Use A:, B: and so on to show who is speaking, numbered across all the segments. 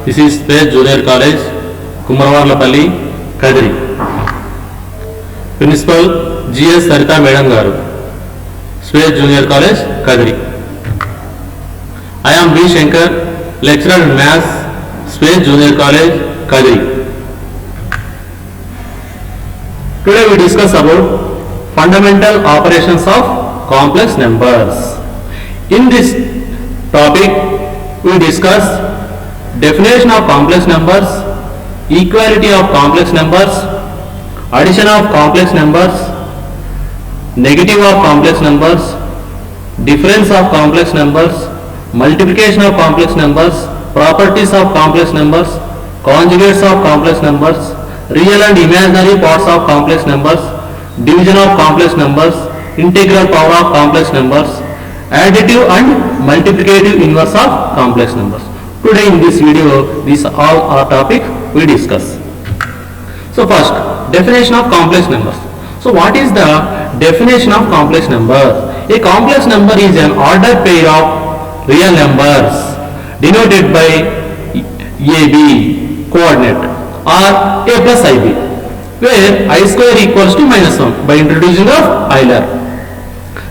A: This is Space Junior College, Kumaravarlapalli, Kadiri. Principal G.S. Sarita Madam Garu, Space Junior College, Kadiri. I am B. Shankar, lecturer in Maths, Space Junior College, Kadiri. Today we discuss about fundamental operations of complex numbers. In this topic, we discuss definition of complex numbers, equality of complex numbers, addition of complex numbers, negative of complex numbers, difference of complex numbers, multiplication of complex numbers, properties of complex numbers, conjugates of complex numbers, real and imaginary parts of complex numbers, division of complex numbers, integral power of complex numbers, additive and multiplicative inverse of complex numbers. Today in this video, these all are topic we discuss. So first, definition of complex numbers. So what is the definition of complex numbers? A complex number is an ordered pair of real numbers denoted by AB coordinate or A plus IB, where I square equals to minus 1 by introducing of Euler.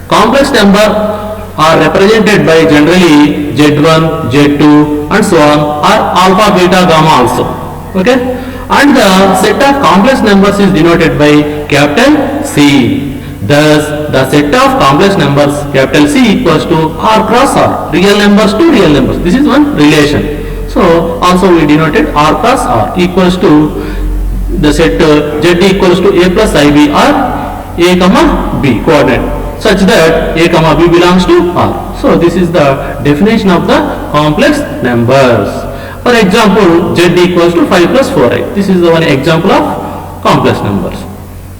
A: Complex number are represented by generally Z1, Z2 and so on, or alpha, beta, gamma also. Okay? And the set of complex numbers is denoted by capital C. Thus, the set of complex numbers capital C equals to R cross R, real numbers to real numbers. This is one relation. So, also we denoted R cross R equals to the set Z equals to A plus IB or A comma B coordinate, such that A comma B belongs to R. So this is the definition of the complex numbers. For example, Z equals to 5 plus 4i. This is the one example of complex numbers.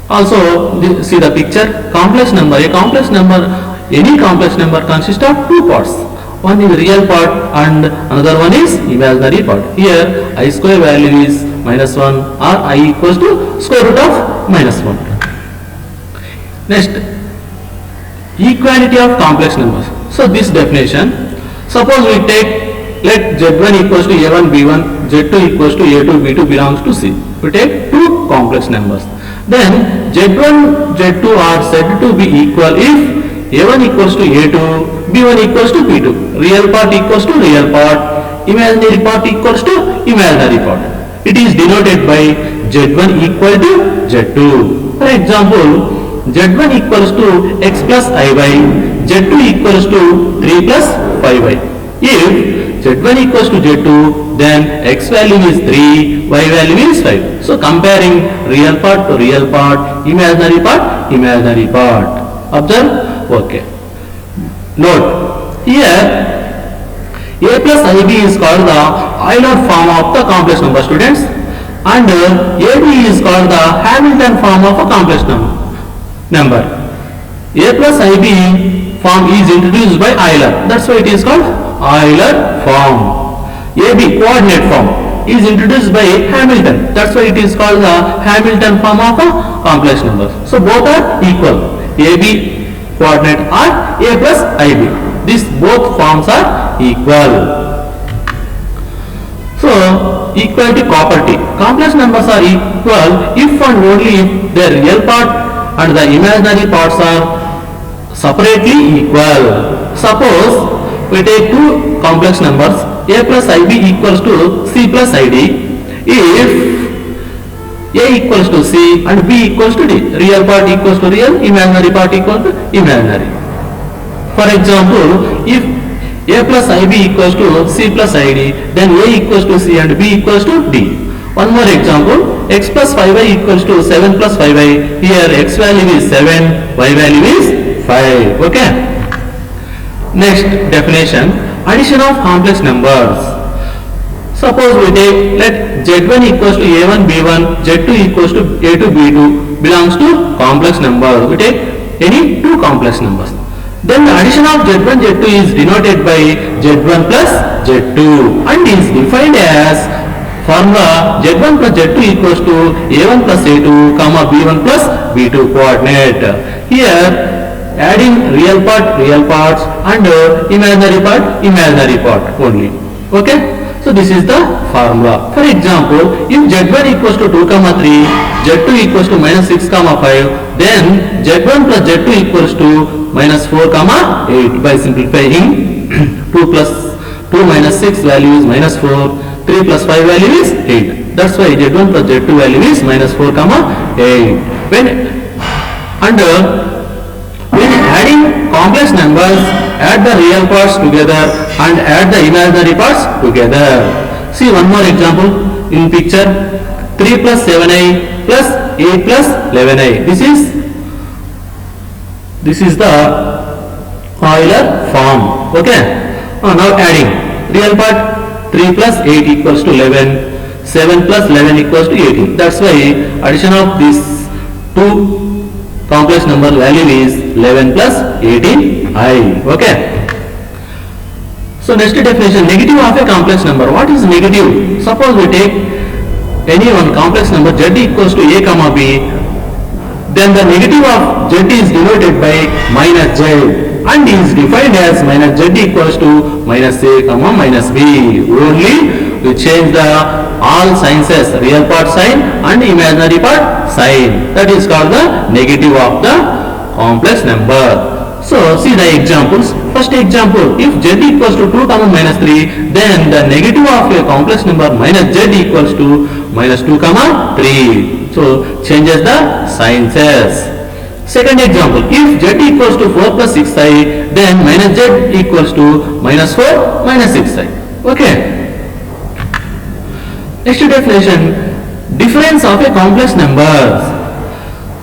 A: Also, see the picture, complex number. A complex number, any complex number consists of two parts. One is real part and another one is imaginary part. Here, I square value is minus 1 or I equals to square root of minus 1. Next, equality of complex numbers. So this definition, suppose we take, let Z1 equals to A1 B1, Z2 equals to A2 B2 belongs to C. We take two complex numbers. Then Z1 Z2 are said to be equal if A1 equals to A2, B1 equals to B2, real part equals to real part, imaginary part equals to imaginary part. It is denoted by Z1 equal to Z2. For example, Z1 equals to x plus iy, Z2 equals to 3 plus 5y. If Z1 equals to Z2, then x value is 3, y value is 5. So comparing real part to real part, imaginary part, imaginary part. Observe? Okay. Note, here A plus IB is called the Euler form of the complex number, students, and AB is called the Hamilton form of a complex number. A plus IB form is introduced by Euler. That's why it is called Euler form. AB coordinate form is introduced by Hamilton. That's why it is called the Hamilton form of a complex number. So both are equal. AB coordinate are A plus IB. These both forms are equal. So equality property. Complex numbers are equal if and only if their real part and the imaginary parts are separately equal. Suppose we take two complex numbers A plus IB equals to C plus ID. If A equals to C and B equals to D, real part equals to real, imaginary part equals to imaginary. For example, if A plus IB equals to C plus ID, then A equals to C and B equals to D. One more example, x plus 5y equals to 7 plus 5y. Here x value is 7, y value is 5. Okay. Next definition, addition of complex numbers. Suppose we take, let Z1 equals to A1 B1, Z2 equals to A2 B2 belongs to complex number. We take any two complex numbers. Then the addition of Z1 Z2 is denoted by Z1 plus Z2 and is defined as formula Z1 plus Z2 equals to A1 plus A2 comma B1 plus B2 coordinate. Here adding real parts and imaginary part only. Okay. So this is the formula. For example, if Z1 equals to 2 comma 3, Z2 equals to minus 6 comma 5, then Z1 plus Z2 equals to minus 4 comma 8. By simplifying, 2 plus 2 minus 6 value is minus 4, 3 plus 5 value is 8. That's why Z1 plus Z2 value is minus 4 comma 8. When adding complex numbers, add the real parts together and add the imaginary parts together. See one more example in picture. 3 plus 7i plus 8 plus 11i. This is the Euler form. Okay. Now adding real part, 3 plus 8 equals to 11, 7 plus 11 equals to 18. That's why addition of these two complex number value is 11 plus 18i. Okay. So next definition, negative of a complex number. What is negative? Suppose we take any one complex number z equals to a comma b, then the negative of z is denoted by minus z and is defined as minus z equals to minus a comma minus b. Only we change the all signs as real part sign and imaginary part sign. That is called the negative of the complex number. So see the examples. First example, if z equals to 2 comma minus 3, then the negative of a complex number minus z equals to minus 2 comma 3. So changes the signs as. Second example, if z equals to 4 plus 6i, then minus z equals to minus 4 minus 6i. Okay. Next definition, difference of a complex numbers.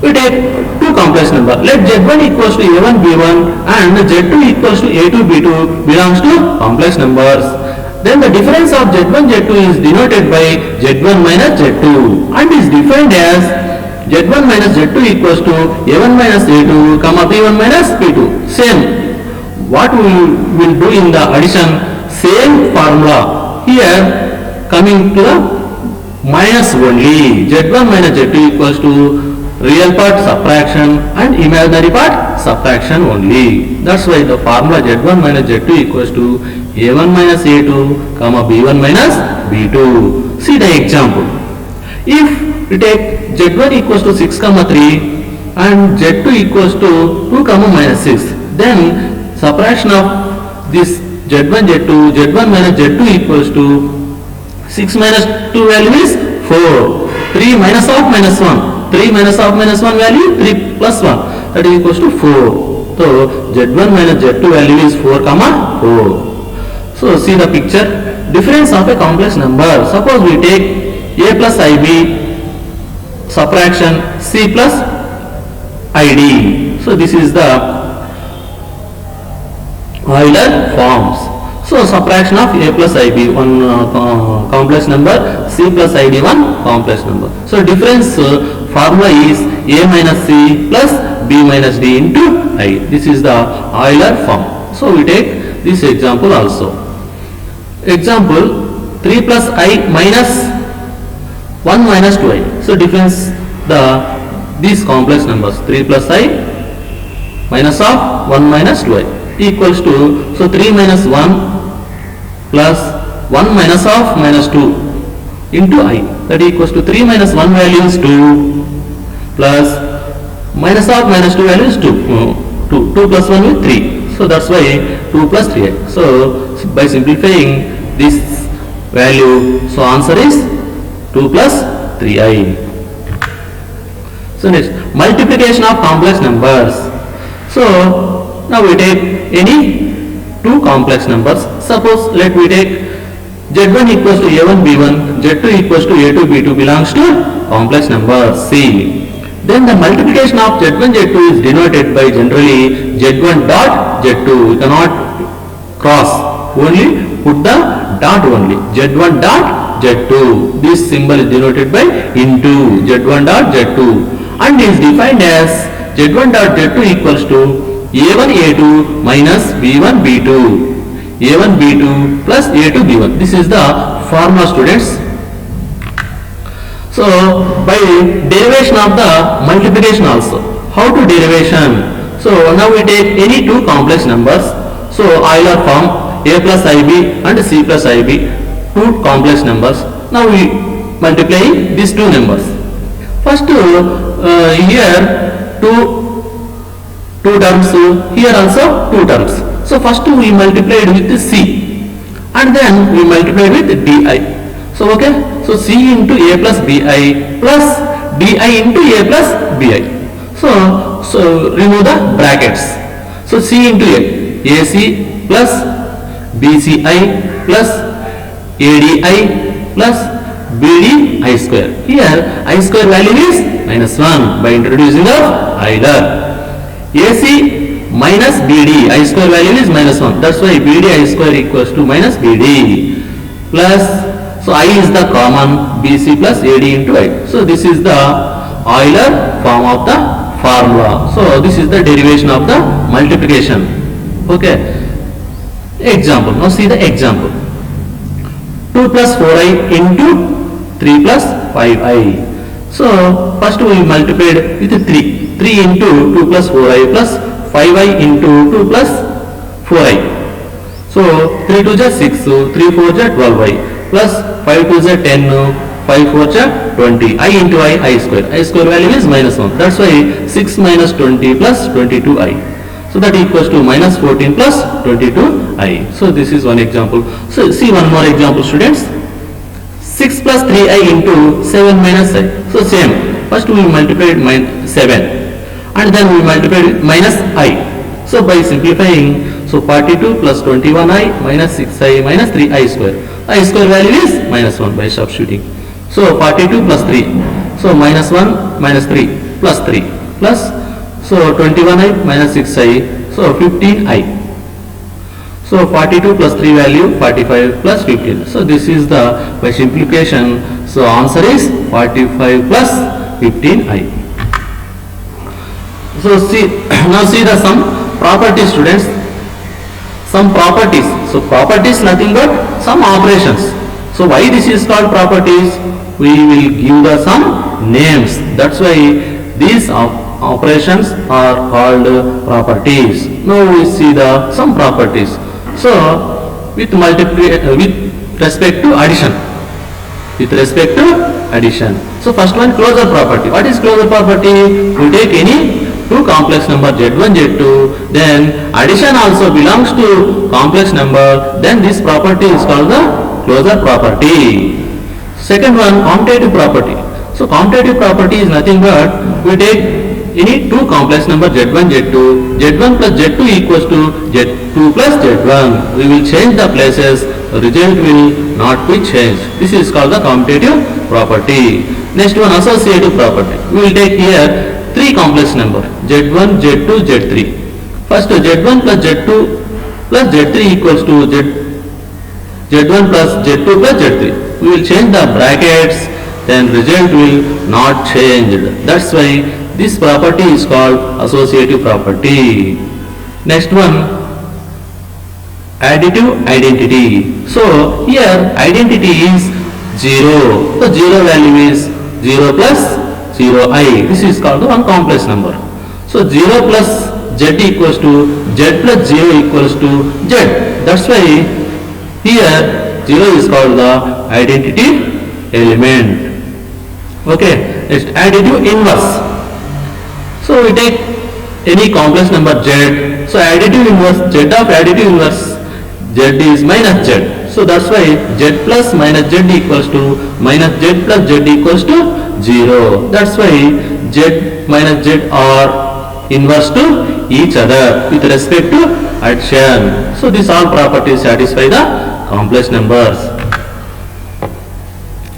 A: We take two complex number. Let z1 equals to a1 b1 and z2 equals to a2 b2 belongs to complex numbers. Then the difference of z1 z2 is denoted by z1 minus z2 and is defined as z1 minus z2 equals to a1 minus a2 comma b1 minus b2. Same. What we will do in the addition, same formula. Here coming to the minus only, z1 minus z2 equals to real part subtraction and imaginary part subtraction only. That's why the formula z1 minus z2 equals to a1 minus a2 comma b1 minus b2. See the example. If we take z1 equals to 6 comma 3 and z2 equals to 2 comma minus 6, then subtraction of this z1 z2, z1 minus z2 equals to 6 minus 2 value is 4. 3 minus of minus 1. 3 minus of minus 1 value 3 plus 1. That is equals to 4. So z1 minus z2 value is 4 comma 4. So see the picture. Difference of a complex number. Suppose we take a plus ib subtraction c plus id. So this is the Euler forms. So subtraction of a plus ib, one complex number, c plus id, one complex number. So difference formula is a minus c plus b minus d into I. This is the Euler form. So we take this example also. Example 3 plus I minus 1 minus 2i. So difference these complex numbers 3 plus I minus of 1 minus 2i equals to, so 3 minus 1 plus 1 minus of minus 2 into I, that equals to 3 minus 1 value is 2 plus minus of minus 2 value is 2 plus 1 is 3. So that's why 2 plus 3i. So by simplifying this value, so answer is 2 plus 3i. So next, multiplication of complex numbers. So now we take any two complex numbers. Suppose let we take z1 equals to a1 b1, z2 equals to a2 b2 belongs to complex number c. Then the multiplication of z1 z2 is denoted by generally z1 dot z2. We cannot cross, only put the dot only, z1 dot z2. This symbol is denoted by into z1 dot z2 and is defined as z1 dot z2 equals to a1 a2 minus b1 b2, a1 b2 plus a2 b1. This is the formula, students. So by derivation of the multiplication also, how to derivation? So now we take any two complex numbers. So Euler form, a plus ib and c plus ib. two complex numbers. Now we multiply these two numbers. First here two terms, here also two terms. So first we multiplied with C and then we multiplied with DI. So okay, so C into A plus BI plus DI into A plus BI. So remove the brackets. So C into A, AC plus BCI plus ADI plus BDI square. Here I square value is -1 by introducing of Euler. AC minus BD, I square value is -1. That's why BD I square equals to minus BD plus, so I is the common, BC plus AD into I. So this is the Euler form of the formula. So this is the derivation of the multiplication. Okay. Example. Now see the example. 2 plus 4i into 3 plus 5i. So first we multiplied with 3. 3 into 2 plus 4i plus 5i into 2 plus 4i. So 3 2 is 6, 3 4 is 12i plus 5 2 is 10, 5 4 is 20. I into I square. I square value is -1. That's why 6 minus 20 plus 22i. So that equals to minus 14 plus 22i. So this is one example. So see one more example, students. 6 plus 3i into 7 minus I. So same. First we multiplied 7 and then we multiplied with minus I. So by simplifying, so 42 plus 21i minus 6i minus 3i square. I square value is -1 by substituting. So 42 plus 3. So -1 minus 3 plus 3 plus, so 21i minus 6i, so 15i. So 42 plus 3 value 45 plus 15. So this is the, by simplification, so answer is 45 plus 15i. So see, now see the some properties, students. Some properties. So properties nothing but some operations. So why this is called properties? We will give the some names. That's why these operations are called properties. Now we see the some properties. So with respect to addition. With respect to addition. So first one, closure property. What is closure property? We take any two complex number Z1, Z2, then addition also belongs to complex number, then this property is called the closure property. Second one, commutative property. So commutative property is nothing but we take any two complex number Z1, Z2, Z1 plus Z2 equals to Z2 plus Z1. We will change the places, the result will not be changed. This is called the commutative property. Next one, associative property. We will take here three complex number Z1, Z2, Z3. First Z1 plus Z2 plus Z3 equals to Z1 plus Z2 plus Z3. We will change the brackets, then result will not change. That's why this property is called associative property. Next one, additive identity. So here identity is 0. The 0 value is 0 plus 0i. This is called the one complex number. So 0 plus z equals to z plus 0 equals to z. That's why here 0 is called the identity element. Okay, next additive inverse. So we take any complex number z. So additive inverse, z of additive inverse z is minus z. So that's why z plus minus z equals to minus z plus z equals to 0. That's why z minus z are inverse to each other with respect to addition. So these all properties satisfy the complex numbers.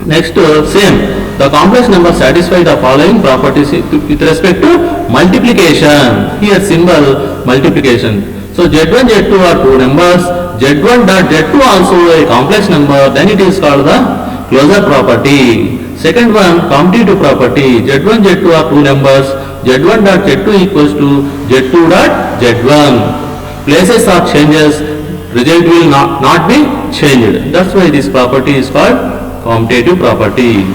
A: Next, same. The complex numbers satisfy the following properties with respect to multiplication. Here symbol multiplication. So z1, z2 are two numbers. z1 dot z2 also a complex number. Then it is called the closure property. Second one, commutative property. z1, z2 are two numbers. z1 dot z2 equals to z2 dot z1. Places of changes, result will not be changed. That's why this property is called commutative property.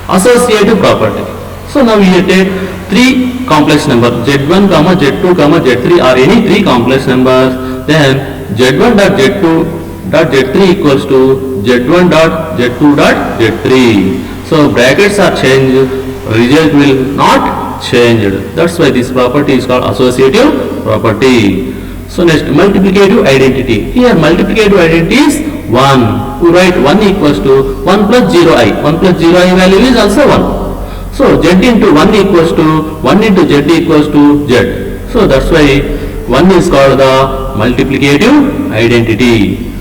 A: Associative property. So now we take three complex numbers z1, z2, z3 or any three complex numbers. Then z1 dot z2 dot Z3 equals to Z1 dot Z2 dot Z3. So brackets are changed, result will not change. That's why this property is called associative property. So next, multiplicative identity. Here multiplicative identity is 1. We write 1 equals to 1 plus 0i. 1 plus 0i value is also 1. So Z into 1 equals to 1 into Z equals to Z. So that's why 1 is called the multiplicative identity.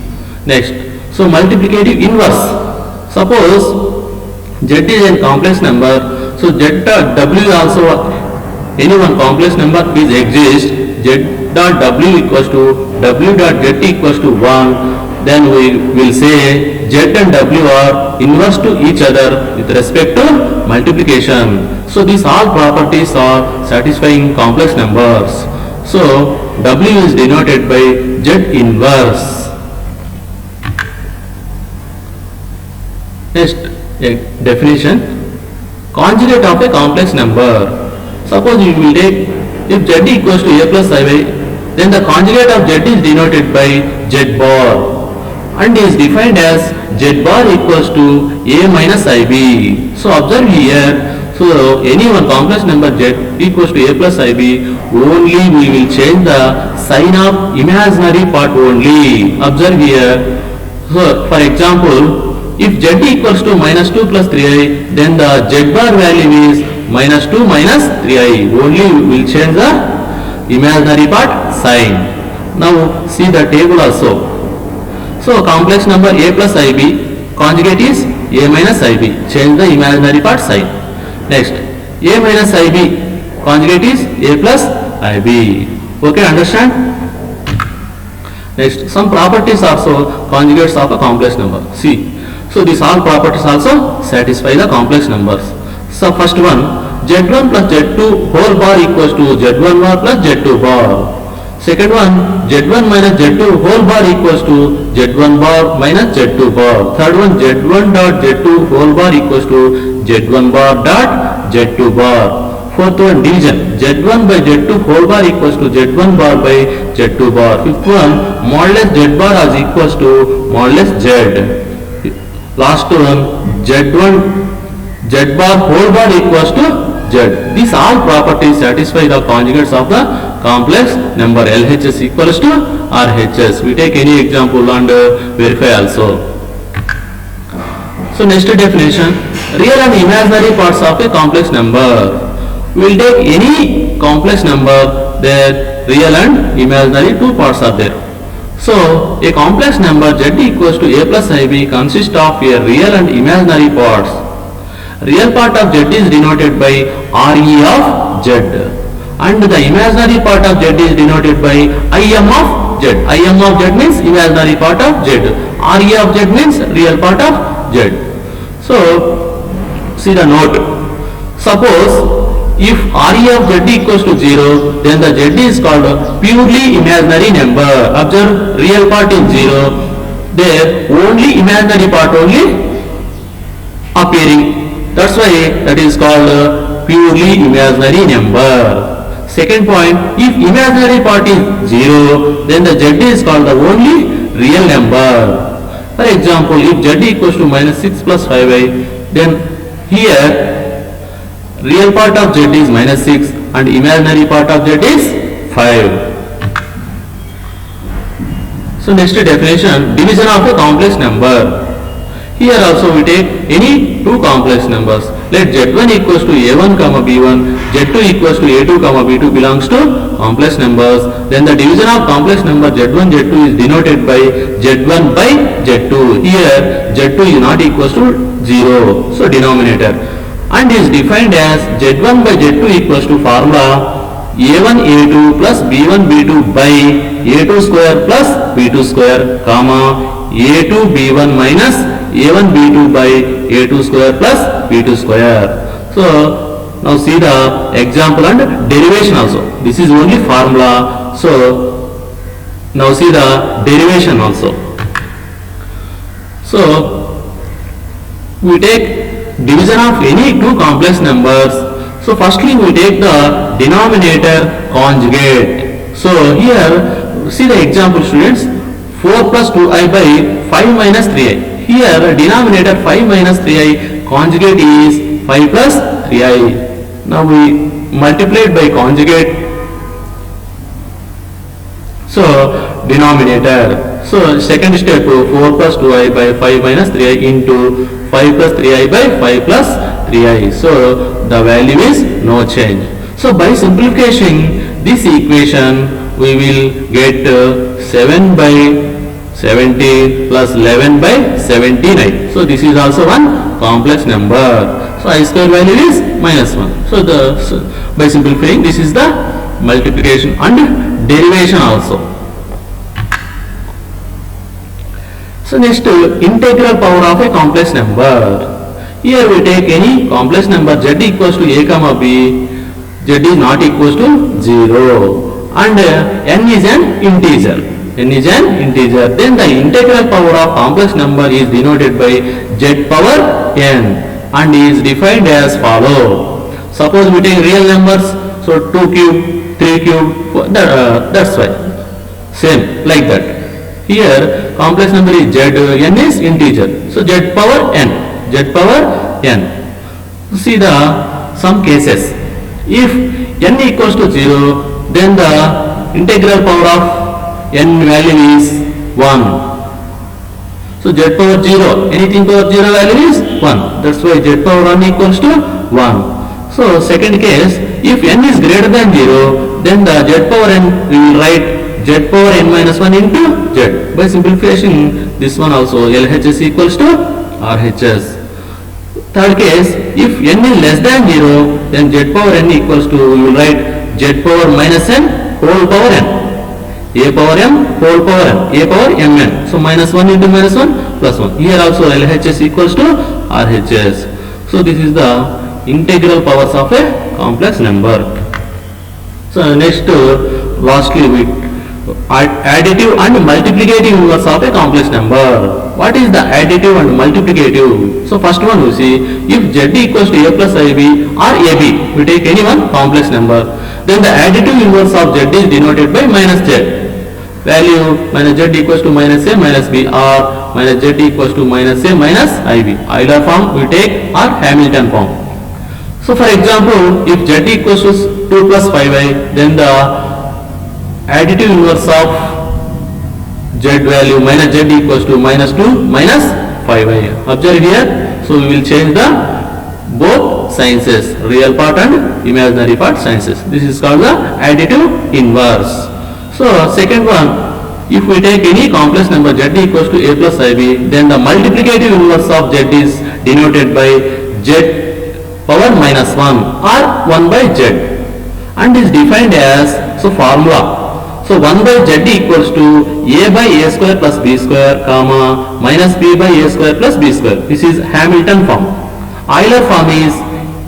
A: Next, so multiplicative inverse. Suppose Z is a complex number. So Z dot W is also any one complex number is exist. Z dot W equals to W dot Z equals to 1. Then we will say Z and W are inverse to each other with respect to multiplication. So these all properties are satisfying complex numbers. So W is denoted by Z inverse. Next, a definition. Conjugate of a complex number. Suppose you will take, if Z equals to A plus Iy, then the conjugate of Z is denoted by Z bar and is defined as Z bar equals to A minus Ib. So observe here, so any one complex number Z equals to A plus Ib, only we will change the sign of imaginary part only. Observe here. So for example, if Z equals to minus 2 plus 3i, then the Z bar value is minus 2 minus 3i. Only we will change the imaginary part sign. Now see the table also. So complex number A plus Ib, conjugate is A minus Ib. Change the imaginary part sign. Next, A minus Ib, conjugate is A plus Ib. Okay, understand? Next, some properties also conjugates of a complex number. See, so these all properties also satisfy the complex numbers. So first one, Z1 plus Z2 whole bar equals to Z1 bar plus Z2 bar. Second one, Z1 minus Z2 whole bar equals to Z1 bar minus Z2 bar. Third one, Z1 dot Z2 whole bar equals to Z1 bar dot Z2 bar. Fourth one, division. Z1 by Z2 whole bar equals to Z1 bar by Z2 bar. Fifth one, modulus Z bar is equals to modulus Z. Last one, Z bar whole bar equals to Z. These all properties satisfy the conjugates of the complex number. LHS equals to RHS. We take any example and verify also. So next definition, real and imaginary parts of a complex number. We will take any complex number, their real and imaginary two parts are there. So a complex number Z equals to A plus Ib consists of a real and imaginary parts. Real part of Z is denoted by Re of Z and the imaginary part of Z is denoted by Im of Z. Im of Z means imaginary part of Z. Re of Z means real part of Z. So see the note. Suppose if Re of Z equals to 0, then the Z is called purely imaginary number. Observe, real part is 0. There only imaginary part only appearing. That's why that is called purely imaginary number. Second point, if imaginary part is 0, then the Z is called the only real number. For example, if Z equals to minus 6 plus 5i, then here real part of Z is minus 6 and imaginary part of Z is 5. So next definition, division of a complex number. Here also we take any two complex numbers. Let Z1 equals to A1 comma B1, Z2 equals to A2 comma B2 belongs to complex numbers. Then the division of complex number Z1 Z2 is denoted by Z1 by Z2. Here Z2 is not equals to 0. So denominator. And is defined as Z1 by Z2 equals to formula A1 A2 plus B1 B2 by A2 square plus B2 square comma A2 B1 minus A1 B2 by A2 square plus B2 square. So now see the example and derivation also. This is only formula. So now see the derivation also. So we take division of any two complex numbers. So firstly we take the denominator conjugate. So here see the example, students. 4 plus 2i by 5 minus 3i. Here denominator 5 minus 3i, conjugate is 5 plus 3i. Now we multiplied by conjugate, so denominator. So second step, 4 plus 2i by 5 minus 3i into 5 plus 3i by 5 plus 3i. So the value is no change. So by simplification this equation we will get 7 by 70 plus 11 by 79. So this is also one complex number. So I square value is minus 1. So by simplifying this is the multiplication and derivation also. So next, integral power of a complex number. Here we take any complex number z equals to a comma b, z is not equals to 0 and n is an integer. N is an integer. Then the integral power of complex number is denoted by z power n and is defined as follow. Suppose we take real numbers, so 2 cube, 3 cube, that's why. Same like that. Here complex number is z, n is integer. So z power n, z power n. See the some cases. If n equals to 0, then the integral power of n value is 1. So z power 0, anything power 0 value is 1. That's why z power 1 equals to 1. So second case, if n is greater than 0, then the z power n we will write z power n minus 1 into z. By simplification this one also LHS equals to RHS. Third case, if n is less than 0, then z power n equals to, we will write z power minus n whole power n, a power m whole power n, a power mn. So minus 1 into minus 1 plus 1. Here also LHS equals to RHS. So this is the integral powers of a complex number. So next, lastly we additive and multiplicative inverse of a complex number. What is the additive and multiplicative? So first one we see, if z equals to a plus ib or ab, we take any one complex number, then the additive inverse of z is denoted by minus z. Value minus z equals to minus a minus b, or minus z equals to minus a minus ib. Euler form we take or Hamilton form. So for example, if z equals to 2 plus 5i, then the additive inverse of z value minus z equals to minus 2 minus 5i. Observe here. So we will change the both sciences, real part and imaginary part sciences. This is called the additive inverse. So second one, if we take any complex number z equals to a plus ib, then the multiplicative inverse of z is denoted by z power minus 1 or 1 by z and is defined as, so formula. So 1 by z equals to a by a square plus b square, comma minus b by a square plus b square. This is Hamilton form. Euler form is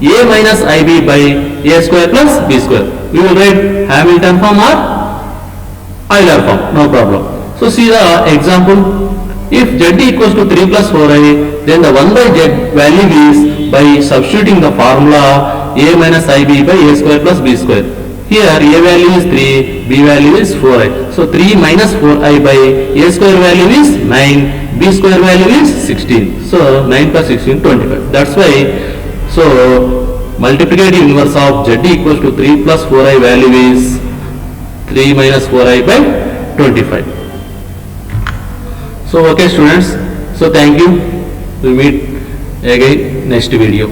A: a minus ib by a square plus b square. We will write Hamilton form or Euler form, no problem. So see the example. If z equals to 3 plus 4i, then the 1 by z value is, by substituting the formula, a minus ib by a square plus b square. Here a value is 3, b value is 4i. So 3 minus 4i by a square value is 9, b square value is 16. So 9 plus 16, 25. That's why, so multiplicative inverse of z equals to 3 plus 4i value is 3 minus 4i by 25. So okay students, so thank you. We meet again next video.